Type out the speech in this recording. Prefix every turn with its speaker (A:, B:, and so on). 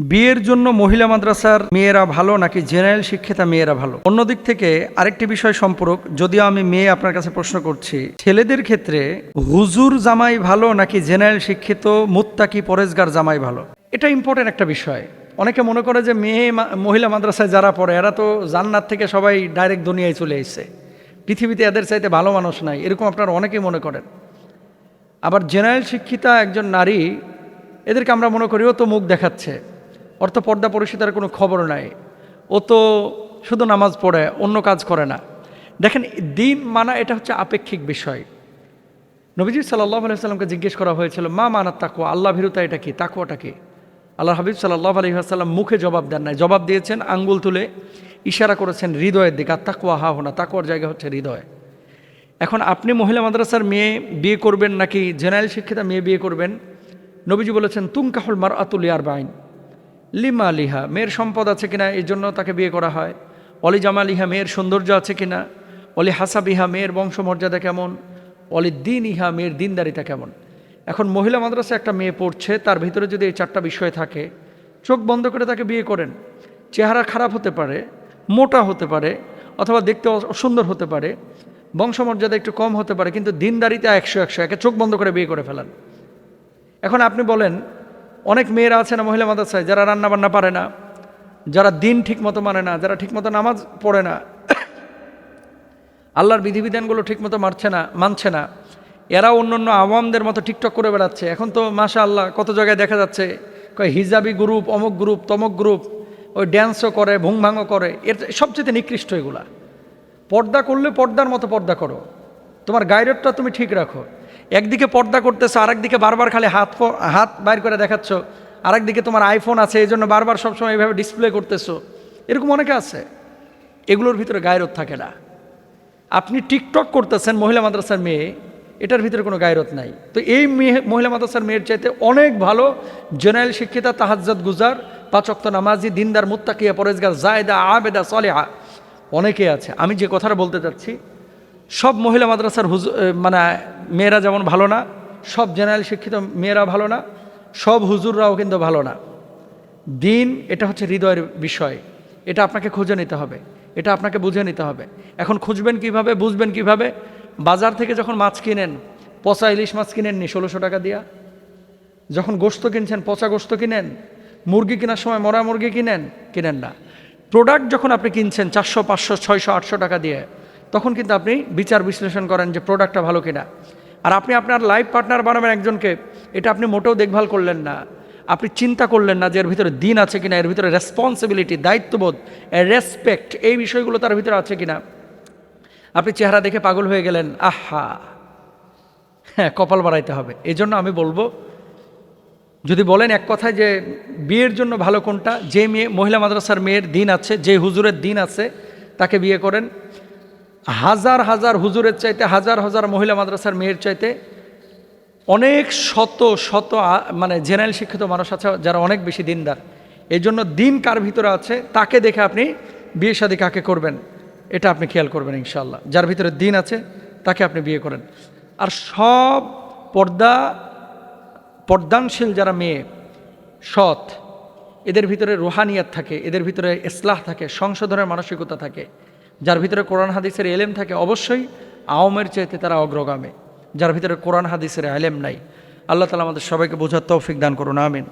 A: বিয়ের জন্য মহিলা মাদ্রাসার মেয়েরা ভালো নাকি জেনারেল শিক্ষিতা মেয়েরা ভালো? অন্যদিক থেকে আরেকটি বিষয় সম্পর্ক, যদিও আমি মেয়ে আপনার কাছে প্রশ্ন করছি, ছেলেদের ক্ষেত্রে হুজুর জামাই ভালো নাকি জেনারেল শিক্ষিত মুত্তাকি পরেজগার জামাই ভালো? এটা ইম্পর্টেন্ট একটা বিষয়। অনেকে মনে করে যে মহিলা মাদ্রাসায় যারা পড়ে এরা তো জান্নাত থেকে সবাই ডাইরেক্ট দুনিয়ায় চলে এসেছে, পৃথিবীতে এদের চাইতে ভালো মানুষ নাই, এরকম আপনারা অনেকেই মনে করেন। আবার জেনারেল শিক্ষিতা একজন নারী, এদেরকে আমরা মনে করি ও তো মুখ দেখাচ্ছে, অর্থ পর্দা পরিষদের কোনো খবর নাই, ও তো শুধু নামাজ পড়ে, অন্য কাজ করে না। দেখেন, দিন মানা এটা হচ্ছে আপেক্ষিক বিষয়। নবীজি সাল্লাল্লাহু আলাইহি ওয়াসাল্লামকে জিজ্ঞেস করা হয়েছিল, মা মানাত তাকওয়া, আল্লাহ ভীরুতা এটা কি, তাকওয়াটা কি? আল্লাহ হাবিব সাল্লাল্লাহু আলাইহি ওয়াসাল্লাম মুখে জবাব দেন নাই, জবাব দিয়েছেন আঙ্গুল তুলে, ইশারা করেছেন হৃদয়ের দিকে। আর তাকওয়া হা হোনা, তাকওয়ার জায়গা হচ্ছে হৃদয়। এখন আপনি মহিলা মাদ্রাসার মেয়ে বিয়ে করবেন নাকি জেনারেল শিক্ষিতা মেয়ে বিয়ে করবেন? নবীজি বলেছেন তুনকাহুল মারআতু লিআরবাইন, লিমা লিহা, মেয়ের সম্পদ আছে কিনা এই জন্য তাকে বিয়ে করা হয়, অলি জামালিহা, মেয়ের সৌন্দর্য আছে কিনা, অলি হাসাবিহা, মেয়ের বংশমর্যাদা কেমন, অলি দিন ইহা, মেয়ের দিনদারিতা কেমন। এখন মহিলা মাদ্রাসায় একটা মেয়ে পড়ছে, তার ভিতরে যদি এই চারটা বিষয় থাকে, চোখ বন্ধ করে তাকে বিয়ে করেন। চেহারা খারাপ হতে পারে, মোটা হতে পারে, অথবা দেখতে অসুন্দর হতে পারে, বংশমর্যাদা একটু কম হতে পারে, কিন্তু দিনদারিতা 100 একে চোখ বন্ধ করে বিয়ে করে ফেলান। এখন আপনি বলেন, অনেক মেয়েরা আছে না মহিলা মাদ্রাসায় যারা রান্নাবান্না পারে না, যারা দিন ঠিকমতো মানে না, যারা ঠিকমতো নামাজ পড়ে না, আল্লাহর বিধিবিধানগুলো ঠিকমতো মানছে না, এরা অন্য আওয়ামদের মতো টিকটক করে বেড়াচ্ছে। এখন তো মাশাআল্লাহ কত জায়গায় দেখা যাচ্ছে, হিজাবি গ্রুপ, অমুক গ্রুপ, তমক গ্রুপ, ওই ড্যান্সও করে, ভুংভাঙও করে। এর সবচেয়ে নিকৃষ্ট এগুলা। পর্দা করলে পর্দার মতো পর্দা করো, তোমার গায়রতটা তুমি ঠিক রাখো। একদিকে পর্দা করতেছো, আরেকদিকে বারবার খালি হাত বাইর করে দেখাচ্ছ, আরেকদিকে তোমার আইফোন আছে এই জন্য বারবার সবসময় এইভাবে ডিসপ্লে করতেছো। এরকম অনেকে আছে, এগুলোর ভিতরে গায়রত থাকে না। আপনি টিকটক করতেছেন মহিলা মাদ্রাসার মেয়ে, এটার ভিতরে কোনো গায়রত নাই। তো এই মহিলা মাদ্রাসার মেয়ের চাইতে অনেক ভালো জেনারেল শিক্ষিতা, তাহাজ্জুদ গুজার, 5 ওয়াক্ত নামাজি, দিনদার, মুত্তাকিয়া, পরেজগার, জায়েদা, আবেদা, সালেহা অনেকেই আছে। আমি যে কথাটা বলতে চাচ্ছি, সব মহিলা মাদ্রাসার মেয়েরা যেমন ভালো না, সব জেনারেল শিক্ষিত মেয়েরা ভালো না, সব হুজুররাও কিন্তু ভালো না। দিন এটা হচ্ছে হৃদয়ের বিষয়, এটা আপনাকে খুঁজে নিতে হবে, এটা আপনাকে বুঝে নিতে হবে। এখন খুঁজবেন কিভাবে, বুঝবেন কিভাবে? বাজার থেকে যখন মাছ কিনেন, পচা ইলিশ মাছ কিনেননি 1600 টাকা দিয়া? যখন গোশত কিনছেন, পচা গোশত কিনেন? মুরগি কেনার সময় মরা মুরগি কিনেন না। প্রোডাক্ট যখন আপনি কিনছেন 400, 500, 600, 800 টাকা দিয়ে, তখন কিন্তু আপনি বিচার বিশ্লেষণ করেন যে প্রোডাক্টটা ভালো কিনা। আর আপনি আপনার লাইফ পার্টনার বানাবেন একজনকে, এটা আপনি মোটেও দেখভাল করলেন না, আপনি চিন্তা করলেন না যে এর ভিতরে দিন আছে কিনা, এর ভিতরে রেসপন্সিবিলিটি, দায়িত্ববোধ, রেসপেক্ট, এই বিষয়গুলো তার ভিতরে আছে কিনা। আপনি চেহারা দেখে পাগল হয়ে গেলেন, আহা, হ্যাঁ, কপাল বাড়াইতে হবে। এই জন্য আমি বলবো, যদি বলেন এক কথায় যে বিয়ের জন্য ভালো কোনটা, যে মহিলা মাদ্রাসার মেয়ের দিন আছে, যে হুজুরের দিন আছে, তাকে বিয়ে করেন। হাজার হাজার হুজুরের চাইতে, হাজার হাজার মহিলা মাদ্রাসার মেয়ের চাইতে অনেক শত জেনারেল শিক্ষিত মানুষ আছে যারা অনেক বেশি দিনদার। এই জন্য দিন কার ভিতরে আছে তাকে দেখে আপনি বিয়ে শাদী কাকে করবেন এটা আপনি খেয়াল করবেন ইনশাআল্লাহ। যার ভিতরে দিন আছে তাকে আপনি বিয়ে করেন। আর সব পর্দানশীল যারা মেয়ে, সৎ, এদের ভিতরে রুহানিয়াত থাকে, এদের ভিতরে ইসলাহ থাকে, সংশোধনের মানসিকতা থাকে, যার ভিতরে কোরআন হাদিসের এলেম থাকে, অবশ্যই আওয়ামের চাইতে তারা অগ্রগামী। যার ভিতরে কোরআন হাদিসের এলেম নাই, আল্লাহ তাআলা আমাদের সবাইকে বোঝার তৌফিক দান করুন, আমিন।